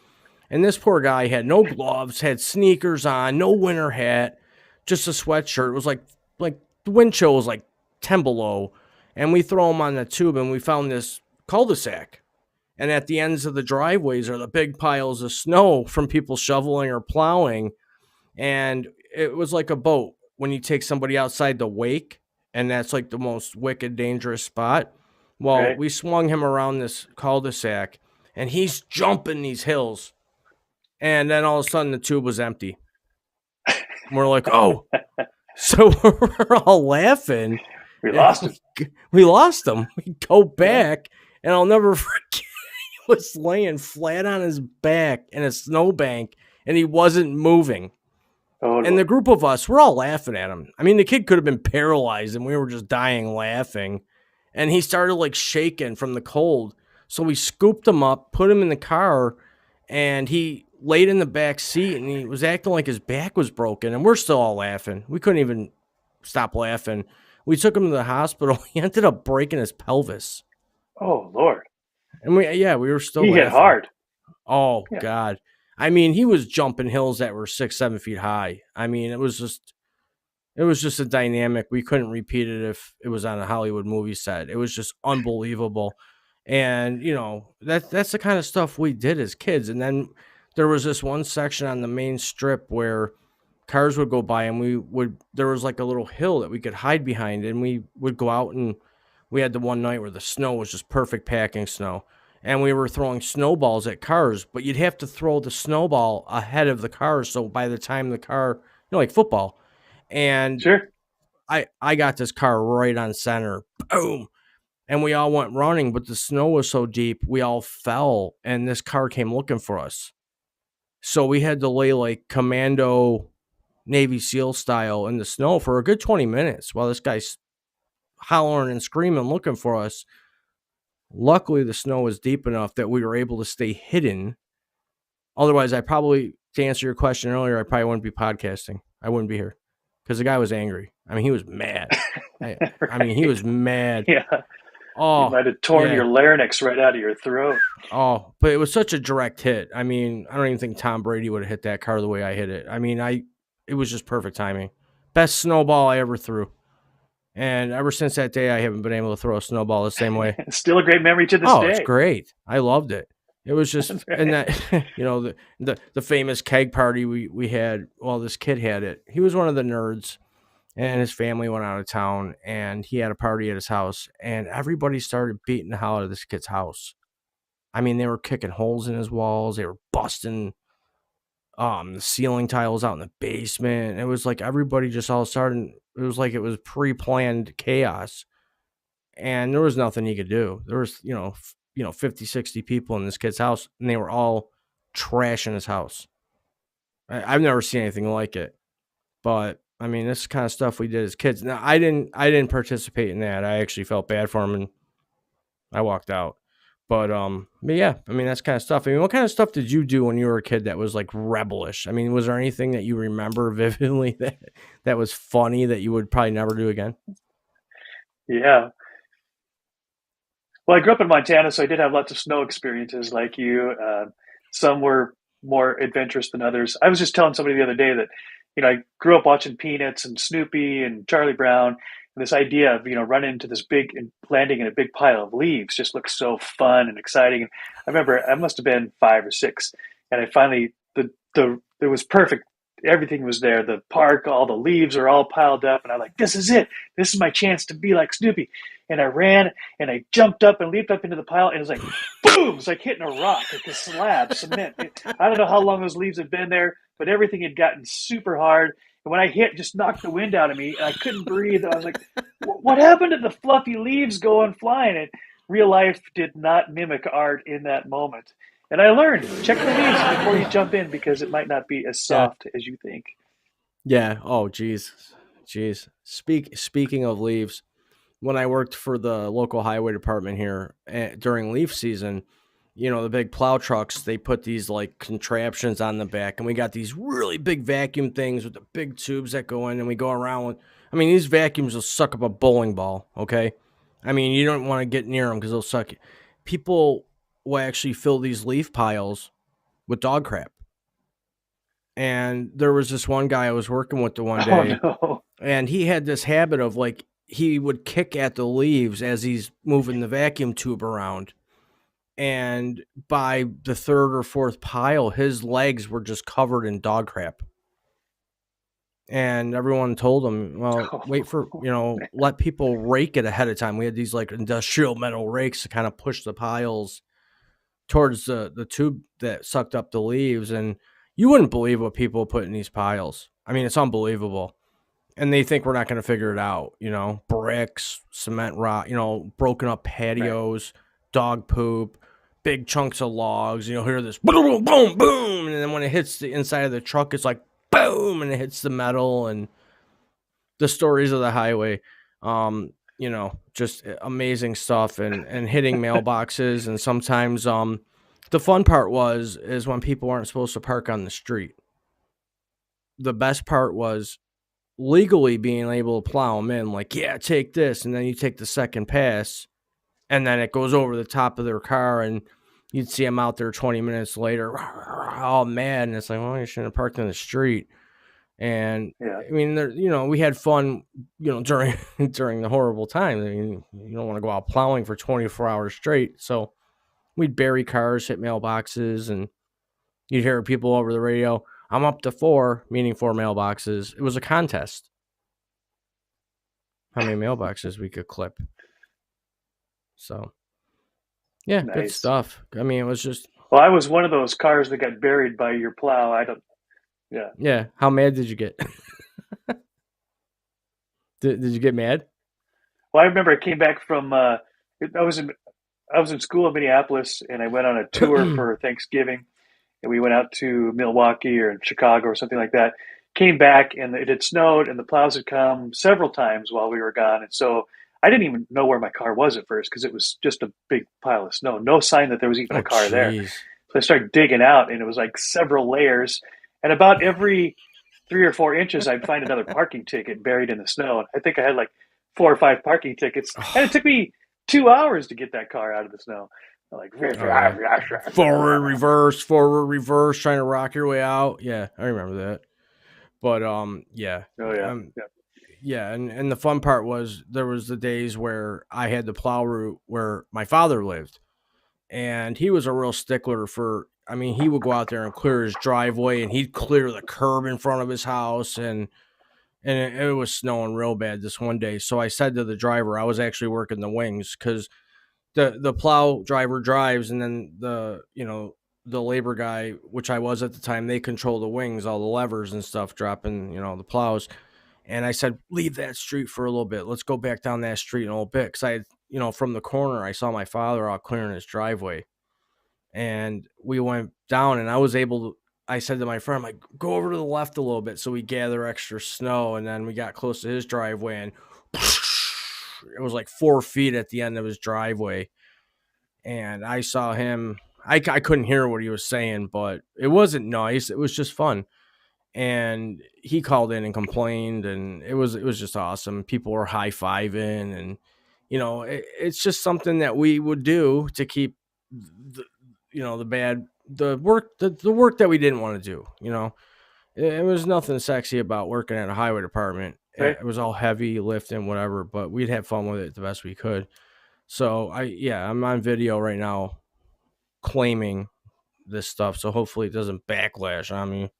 And this poor guy had no gloves, had sneakers on, no winter hat, just a sweatshirt. It was like the wind chill was like 10 below. And we throw him on the tube, and we found this cul-de-sac. And at the ends of the driveways are the big piles of snow from people shoveling or plowing. And it was like a boat when you take somebody outside the wake, and that's like the most wicked, dangerous spot. Well, Right. we swung him around this cul-de-sac, and he's jumping these hills. And then all of a sudden, the tube was empty. And we're like, oh. So we're all laughing. We And lost him. we lost him. We go Yeah. back, and I'll never forget. He was laying flat on his back in a snowbank, and he wasn't moving. And the Totally. group of us, we're all laughing at him. I mean, the kid could have been paralyzed, and we were just dying laughing. and he started like shaking from the cold. So we scooped him up, put him in the car, and he laid in the back seat, and he was acting like his back was broken. And we're still all laughing. We couldn't even stop laughing. We took him to the hospital. He ended up breaking his pelvis. Oh Lord, And we were still he hit laughing. hard. Oh Yeah. God. I mean, he was jumping hills that were 6, 7 feet high. I mean, it was just a dynamic. We couldn't repeat it if it was on a Hollywood movie set. It was just unbelievable. And, that's the kind of stuff we did as kids. And then there was this one section on the main strip where cars would go by, and there was like a little hill that we could hide behind, and we would go out, and we had the one night where the snow was just perfect packing snow. And we were throwing snowballs at cars, but you'd have to throw the snowball ahead of the car. So by the time the car, like football, and Sure. I got this car right on center. Boom. And we all went running, but the snow was so deep, we all fell, and this car came looking for us. So we had to lay like commando Navy SEAL style in the snow for a good 20 minutes while this guy's hollering and screaming looking for us. Luckily, the snow was deep enough that we were able to stay hidden. Otherwise, to answer your question earlier, I probably wouldn't be podcasting. I wouldn't be here because the guy was angry. I mean, he was mad. I mean, he was mad. Yeah. Oh, you might have torn yeah. your larynx right out of your throat. Oh, but it was such a direct hit. I mean, I don't even think Tom Brady would have hit that car the way I hit it. I mean, it was just perfect timing. Best snowball I ever threw. And ever since that day, I haven't been able to throw a snowball the same way. Still a great memory to this day. It's great. I loved it. It was just, Right. and that, the famous keg party we had, well, this kid had it. He was one of the nerds, and his family went out of town, and he had a party at his house, and everybody started beating the hell out of this kid's house. I mean, they were kicking holes in his walls. They were busting the ceiling tiles out in the basement. It was like everybody just all started. It was like it was pre-planned chaos, and there was nothing he could do. There was 50, 60 people in this kid's house, and they were all trashing his house. I've never seen anything like it. But I mean, this is the kind of stuff we did as kids. Now, I didn't participate in that. I actually felt bad for him, and I walked out. But yeah, I mean, that's kind of stuff. I mean, what kind of stuff did you do when you were a kid that was like rebellish? I mean, was there anything that you remember vividly that was funny that you would probably never do again? Yeah. Well, I grew up in Montana, so I did have lots of snow experiences like you. Some were more adventurous than others. I was just telling somebody the other day that, I grew up watching Peanuts and Snoopy and Charlie Brown, and this idea of, running into this big and landing in a big pile of leaves just looked so fun and exciting. And I remember I must have been 5 or 6, and I finally it was perfect. Everything was there. The park, all the leaves are all piled up, and I'm like, this is it. This is my chance to be like Snoopy. And I ran and I jumped up and leaped up into the pile, and it was like, boom! It's like hitting a rock, like a slab, cement. I don't know how long those leaves had been there, but everything had gotten super hard. And when I hit, just knocked the wind out of me, and I couldn't breathe. I was like, what happened to the fluffy leaves going flying? And real life did not mimic art in that moment. And I learned, check the leaves before you jump in, because it might not be as soft as you think. Yeah. Oh, geez. Speaking of leaves, when I worked for the local highway department here during leaf season, the big plow trucks, they put these like contraptions on the back, and we got these really big vacuum things with the big tubes that go in, and we go around with, I mean, these vacuums will suck up a bowling ball. Okay. I mean, you don't want to get near them because they'll suck it. People will actually fill these leaf piles with dog crap. And there was this one guy I was working with the one day, no. and he had this habit of like, he would kick at the leaves as he's moving the vacuum tube around. And by the third or fourth pile, his legs were just covered in dog crap. And everyone told him, well, wait for, let people rake it ahead of time. We had these like industrial metal rakes to kind of push the piles towards the tube that sucked up the leaves. And you wouldn't believe what people put in these piles. I mean, it's unbelievable. And they think we're not going to figure it out, bricks, cement rock, broken up patios, dog poop, big chunks of logs, hear this boom, boom, boom. And then when it hits the inside of the truck, it's like boom, and it hits the metal. And the stories of the highway, just amazing stuff and hitting mailboxes. And sometimes the fun part is when people aren't supposed to park on the street. The best part was legally being able to plow them in, like, yeah, take this, and then you take the second pass, and then it goes over the top of their car, and you'd see them out there 20 minutes later, all mad, and it's like, well, you shouldn't have parked in the street. And Yeah. I mean, we had fun, during during the horrible time. I mean, you don't want to go out plowing for 24 hours straight, so we'd bury cars, hit mailboxes, and you'd hear people over the radio, I'm up to 4, meaning 4 mailboxes. It was a contest. How many mailboxes we could clip. So, yeah, good Nice. stuff. I mean, it was just, Well, I was one of those cars that got buried by your plow. Yeah. yeah. How mad did you get? Did you get mad? Well, I remember I came back from, I was in school in Minneapolis, and I went on a tour for Thanksgiving, and we went out to Milwaukee or Chicago or something like that. Came back, and it had snowed, and the plows had come several times while we were gone, and so I didn't even know where my car was at first because it was just a big pile of snow. No sign that there was even a car there. Jeez. So I started digging out, and it was like several layers, and about every 3 or 4 inches, I'd find another parking ticket buried in the snow. And I think I had like 4 or 5 parking tickets, and it took me 2 hours to get that car out of the snow. Like forward, reverse, trying to rock your way out. Yeah, I remember that. But yeah. Oh yeah. Yeah, and the fun part was there was the days where I had the plow route where my father lived, and he was a real stickler for. I mean, he would go out there and clear his driveway, and he'd clear the curb in front of his house, and it was snowing real bad this one day. So I said to the driver, I was actually working the wings because the plow driver drives, and then the labor guy, which I was at the time, they control the wings, all the levers and stuff, dropping the plows. And I said, leave that street for a little bit. Let's go back down that street in a little bit. Because I had, from the corner, I saw my father out clearing his driveway. And we went down, and I was able to, I said to my friend, I'm like, go over to the left a little bit so we gather extra snow. And then we got close to his driveway, and it was like 4 feet at the end of his driveway. And I saw him. I couldn't hear what he was saying, but it wasn't nice. It was just fun. And he called in and complained, and it was just awesome. People were high-fiving, and it's just something that we would do to keep the work that we didn't want to do. It was nothing sexy about working at a highway department. Right. It was all heavy lifting, whatever, but we'd have fun with it the best we could. So I'm on video right now claiming this stuff, so hopefully it doesn't backlash on me.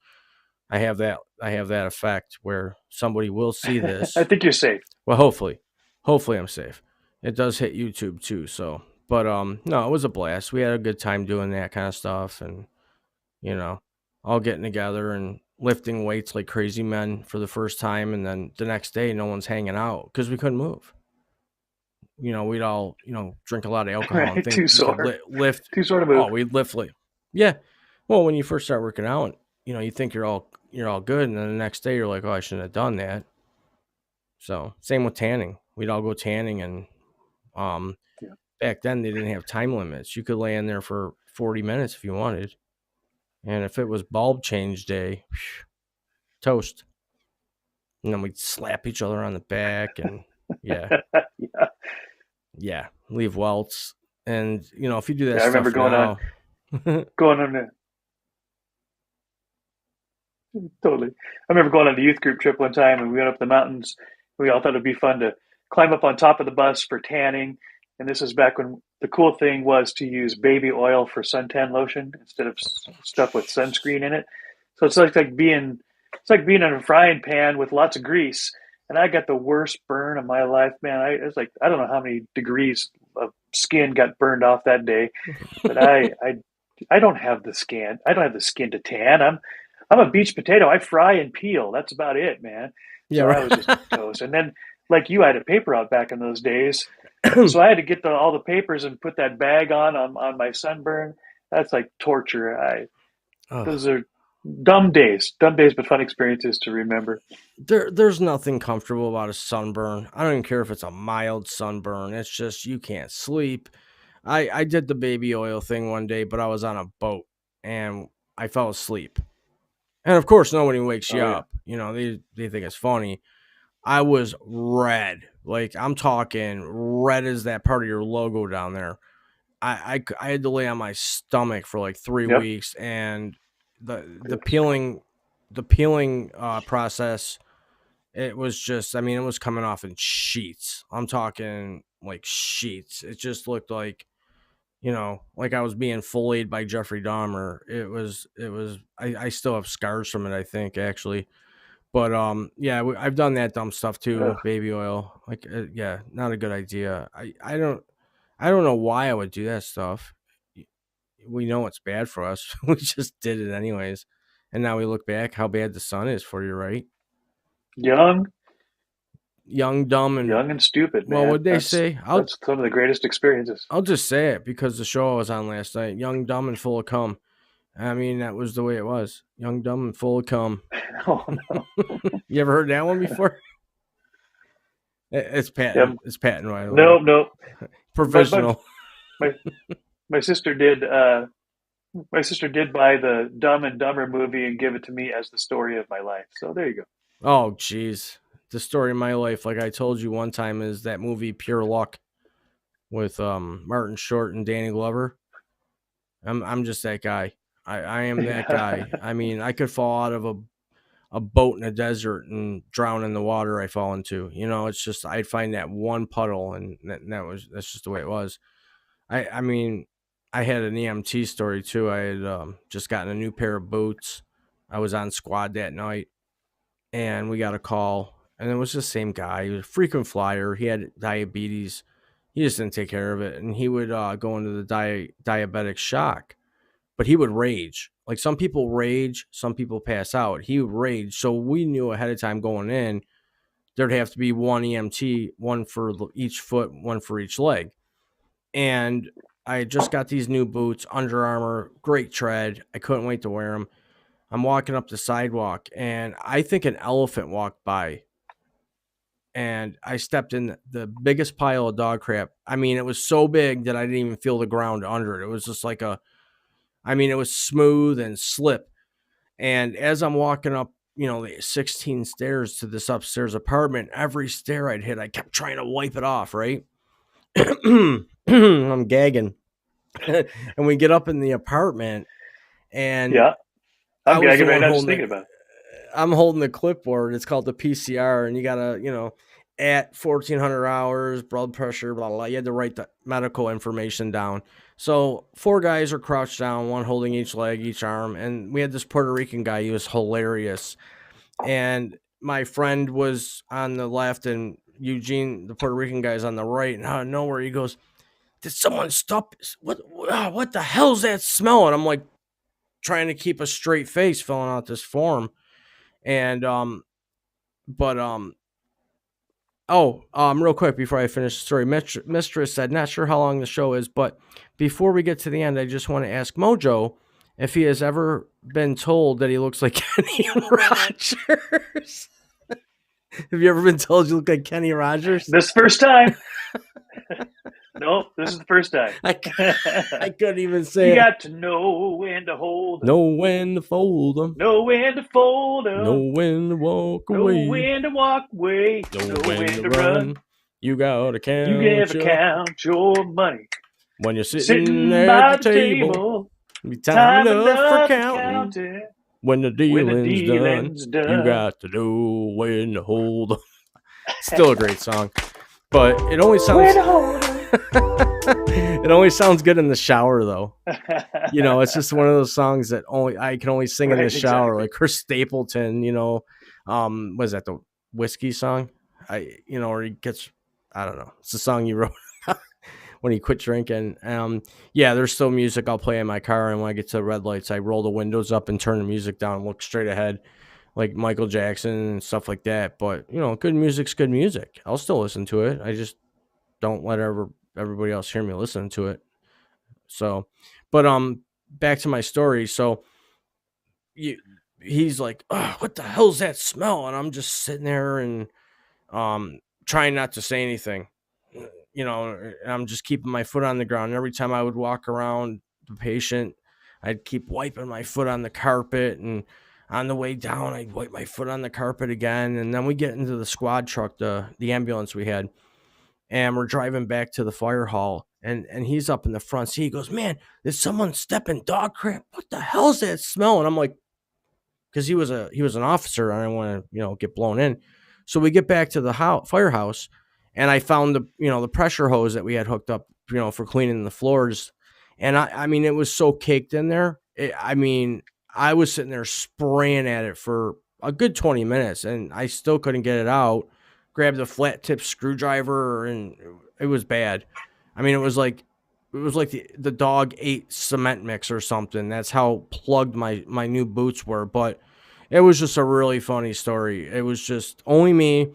I have that effect where somebody will see this. I think you're safe. Well, hopefully I'm safe. It does hit YouTube too, so. But no, it was a blast. We had a good time doing that kind of stuff, and all getting together and lifting weights like crazy men for the first time, and then the next day no one's hanging out because we couldn't move. We'd all drink a lot of alcohol and think Too we sore. could lift. Too sore to move. Oh, we'd lift like, yeah. Well, when you first start working out, you think you're all good, and then the next day you're like, oh, I shouldn't have done that. So same with tanning. We'd all go tanning, and back then they didn't have time limits. You could lay in there for 40 minutes if you wanted, and if it was bulb change day, toast. And then we'd slap each other on the back, and yeah, leave welts. And if you do that, I remember stuff going on the totally. I remember going on a youth group trip one time, and we went up the mountains. We all thought it'd be fun to climb up on top of the bus for tanning. And this is back when the cool thing was to use baby oil for suntan lotion instead of stuff with sunscreen in it. So it's like being in a frying pan with lots of grease. And I got the worst burn of my life, man. It's like I don't know how many degrees of skin got burned off that day, but I don't have the skin. I don't have the skin to tan. I'm a beach potato. I fry and peel. That's about it, man. Yeah, so right. I was just toast. And then, like you, I had a paper route back in those days, so I had to get all the papers and put that bag on my sunburn. That's like torture. Those are Dumb days, but fun experiences to remember. There's nothing comfortable about a sunburn. I don't even care if it's a mild sunburn. It's just you can't sleep. I did the baby oil thing one day, but I was on a boat and I fell asleep. And of course, nobody wakes you Oh yeah. up. You know, they think it's funny. I was red. Like, I'm talking red as that part of your logo down there. I had to lay on my stomach for like 3 Yep. weeks, and the Good. peeling process, it was just, I mean, it was coming off in sheets. I'm talking like sheets. It just looked like, like I was being filleted by Jeffrey Dahmer. I still have scars from it, I think, actually. But yeah, I've done that dumb stuff too, Ugh. baby oil. Like, yeah, not a good idea. I don't know why I would do that stuff. We know it's bad for us. We just did it anyways. And now we look back how bad the sun is for you, right? Young, Young, dumb, and, young and stupid, well, man. what'd they say? That's some of the greatest experiences. I'll just say it because the show I was on last night, young, dumb, and full of cum. I mean, that was the way it was. Young, dumb, and full of cum. Oh no. You ever heard that one before? It's Yep. patent. It's patent, by the way. No, no. But Provisional. my my sister did. My sister did buy the Dumb and Dumber movie and give it to me as the story of my life. So there you go. Oh, jeez. The story of my life, like I told you one time, is that movie Pure Luck with Martin Short and Danny Glover. I'm just that guy. I am that guy. I mean, I could fall out of a boat in a desert and drown in the water I fall into. It's just I'd find that one puddle, and that's just the way it was. I mean, I had an EMT story too. I had just gotten a new pair of boots. I was on squad that night, and we got a call, and it was the same guy. He was a frequent flyer. He had diabetes. He just didn't take care of it, and he would go into the diabetic shock. But he would rage. Like, some people rage, some people pass out. He would rage. So we knew ahead of time going in, there'd have to be one EMT, one for each foot, one for each leg. And I had just got these new boots, Under Armour, great tread. I couldn't wait to wear them. I'm walking up the sidewalk, and I think an elephant walked by, and I stepped in the biggest pile of dog crap. I mean, it was so big that I didn't even feel the ground under it. It was just like it was smooth and slip. And as I'm walking up, the 16 stairs to this upstairs apartment, every stair I'd hit, I kept trying to wipe it off, right? I'm gagging. And we get up in the apartment, and Yeah, I I'm was the gagging right one now just holding thinking it. about it. I'm holding the clipboard. It's called the PCR, and you gotta, at 1400 hours, blood pressure, blah, blah, blah. You had to write the medical information down. So 4 guys are crouched down, one holding each leg, each arm, and we had this Puerto Rican guy. He was hilarious, and my friend was on the left, and Eugene, the Puerto Rican guy, is on the right. And out of nowhere, he goes, "Did someone stop? What the hell's that smell?" And I'm like, trying to keep a straight face, filling out this form. And but real quick before I finish the story, Mistress said, not sure how long the show is, but before we get to the end, I just want to ask MoJoe if he has ever been told that he looks like Kenny Rogers. Have you ever been told you look like Kenny Rogers? This first time. Nope, this is the first time. I couldn't even say You it. got to know when to hold 'em, Know when to fold them. know when to fold 'em, Know when to walk know away. when to walk away, Know when to run. You gotta count. You never count your money. When you're sitting Sitting at by the table. Be time time enough for enough to counting. count it. When the When the dealing's dealing's done, done. you got to know when to hold 'em. Still a great song, but it only When sounds to hold 'em. it only sounds good in the shower, though. It's just one of those songs that I can only sing in the Right, shower, exactly. like Chris Stapleton. Was that the whiskey song? Or he gets, I don't know. It's the song you wrote when he quit drinking. Yeah, there's still music I'll play in my car, and when I get to the red lights, I roll the windows up and turn the music down and look straight ahead, like Michael Jackson and stuff like that. But good music's good music. I'll still listen to it. I just don't let everybody else hear me listening to it. So, but back to my story. So he's like, "Ugh, what the hell's that smell?" And I'm just sitting there and trying not to say anything, and I'm just keeping my foot on the ground. And every time I would walk around the patient, I'd keep wiping my foot on the carpet, and on the way down, I'd wipe my foot on the carpet again. And then we get into the squad truck, the ambulance we had, and we're driving back to the fire hall. And he's up in the front seat. He goes, "Man, did someone step in dog crap? What the hell's that smell?" And I'm like, because he was an officer, and I didn't want to get blown in. So we get back to the firehouse, and I found the pressure hose that we had hooked up for cleaning the floors, and I mean it was so caked in there. I mean I was sitting there spraying at it for a good 20 minutes, and I still couldn't get it out. Grabbed a flat tip screwdriver, and it was bad. I mean it was like the dog ate cement mix or something. That's how plugged my new boots were. But it was just a really funny story. It was just only me.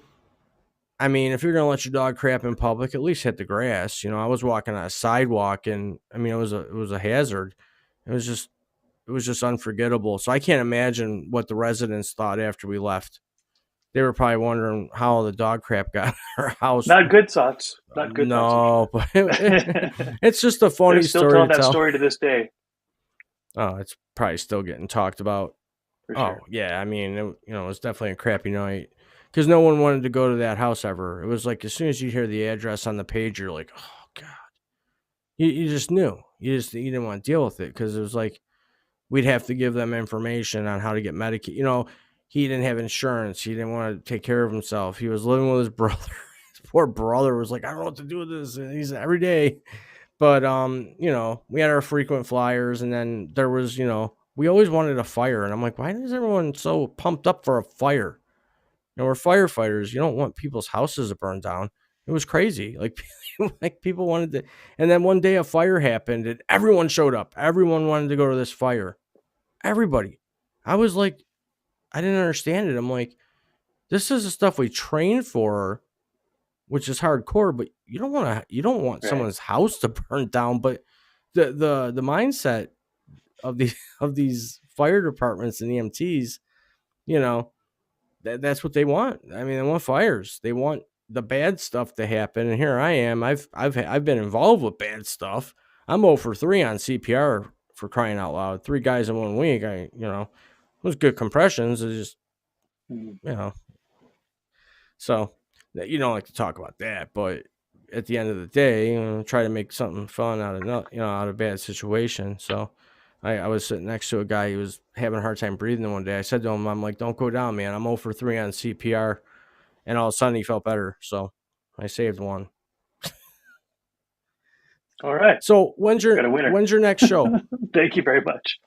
I mean, if you're gonna let your dog crap in public, at least hit the grass. I was walking on a sidewalk, and I mean, it was a hazard. It was just unforgettable. So I can't imagine what the residents thought after we left. They were probably wondering how the dog crap got in our house. Not good thoughts. Not good No, thoughts. but it's just a funny They're still story telling to that tell. story to this day, Oh, it's probably still getting talked about. for Oh, sure. yeah. I mean, it was definitely a crappy night because no one wanted to go to that house ever. It was like as soon as you hear the address on the page, you're like, oh god. You just knew. You didn't want to deal with it because it was like we'd have to give them information on how to get Medicaid. He didn't have insurance. He didn't want to take care of himself. He was living with his brother. His poor brother was like, I don't know what to do with this. And he's every day. But we had our frequent flyers, and then there was, we always wanted a fire, and I'm like, why is everyone so pumped up for a fire? We're firefighters. You don't want people's houses to burn down. It was crazy. Like, like people wanted to, and then one day a fire happened, and everyone showed up. Everyone wanted to go to this fire. Everybody. I was like, I didn't understand it. I'm like, this is the stuff we trained for, which is hardcore, but you don't want Right. someone's house to burn down. But the mindset of these of these fire departments and EMTs, that's what they want. I mean, they want fires. They want the bad stuff to happen. And here I am. I've been involved with bad stuff. I'm 0 for 3 on CPR, for crying out loud. 3 guys in 1 week. It was good compressions. It's just Mhm. So you don't like to talk about that, but at the end of the day, try to make something fun out of out of a bad situation. So I was sitting next to a guy who was having a hard time breathing one day. I said to him, I'm like, don't go down, man. I'm 0 for 3 on CPR. And all of a sudden he felt better. So I saved one. All right. So when's Got a winner. your next show? Thank you very much.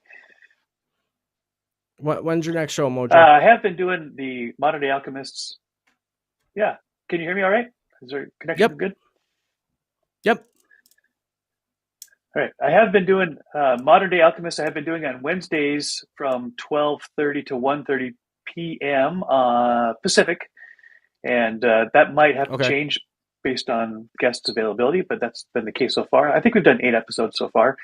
When's your next show, MoJoe? I have been doing the Modern Day Alchemists. Yeah. Can you hear me all right? Is there connection Yep. good? Yep. All right. I have been doing Modern Day Alchemists. I have been doing on Wednesdays from 12:30 to 1:30 p.m. Pacific. And that might have to Okay. change based on guests' availability, but that's been the case so far. I think we've done 8 episodes so far.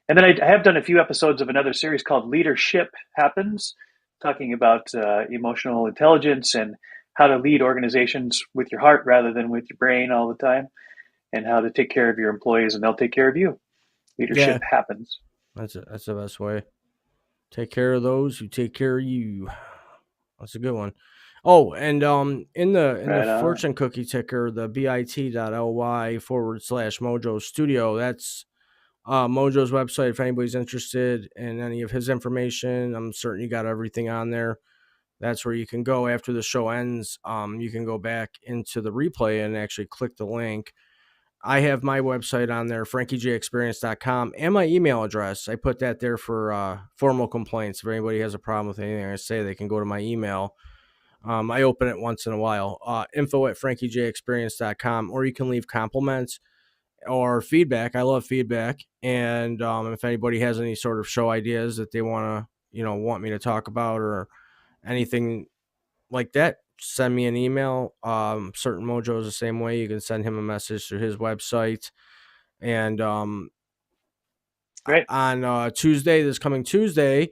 And then I have done a few episodes of another series called Leadership Happens, talking about emotional intelligence and how to lead organizations with your heart rather than with your brain all the time, and how to take care of your employees and they'll take care of you. Leadership happens. That's the best way. Take care of those who take care of you. That's a good one. Oh, and in the Right on. fortune cookie ticker, the bit.ly/MoJoe Studio, that's MoJoe's website. If anybody's interested in any of his information, I'm certain you got everything on there. That's where you can go after the show ends. You can go back into the replay and actually click the link. I have my website on there, frankiejexperience.com, and my email address. I put that there for formal complaints. If anybody has a problem with anything I say, they can go to my email. I open it once in a while. info@frankiejexperience.com, or you can leave compliments or feedback. I love feedback. And if anybody has any sort of show ideas that they want me to talk about or anything like that, send me an email. Certain Mojo is the same way. You can send him a message through his website. And Great. on Tuesday, this coming Tuesday,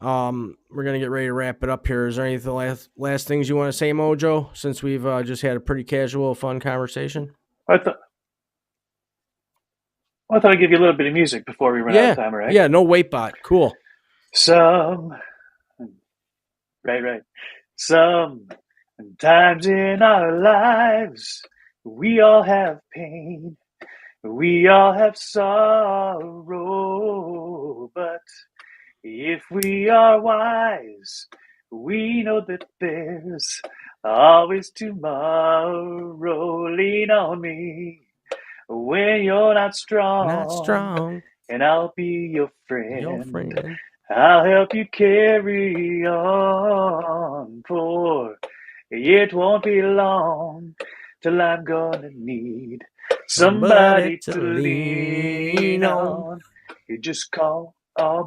We're gonna get ready to wrap it up here. Is there anything last things you want to say, MoJoe? Since we've just had a pretty casual, fun conversation. I thought I'd give you a little bit of music before we run out of time, all right? Yeah, no wait bot. Cool. Right. Sometimes in our lives, we all have pain. We all have sorrow. But if we are wise, we know that there's always tomorrow. Lean on me when you're not strong. And I'll be your friend. I'll help you carry on, for it won't be long till I'm gonna need somebody to lean on. You just call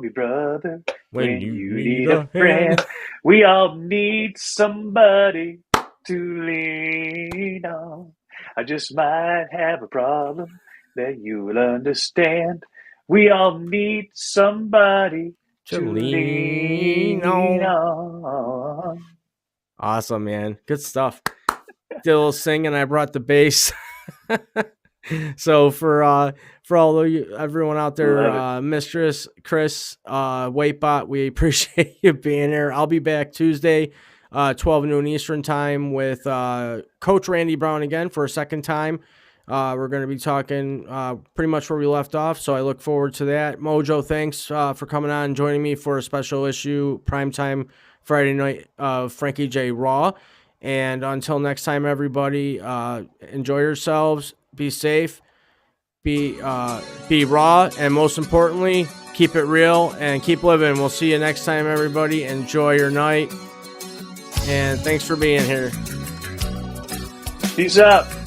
me brother when you need a friend. We all need somebody to lean on. I just might have a problem that you'll understand. We all need somebody to lean on. Awesome, man. Good stuff. Did a little singing. I brought the bass. So for all of you, everyone out there, Mistress, Chris, Waitbot, we appreciate you being here. I'll be back Tuesday, 12 noon Eastern time with Coach Randy Brown again for a second time. We're going to be talking pretty much where we left off, so I look forward to that. MoJoe, thanks for coming on and joining me for a special issue, Primetime Friday night of Frankie J. Raw. And until next time, everybody, enjoy yourselves, be safe, be raw, and most importantly, keep it real and keep living. We'll see you next time, everybody. Enjoy your night, and thanks for being here. Peace out.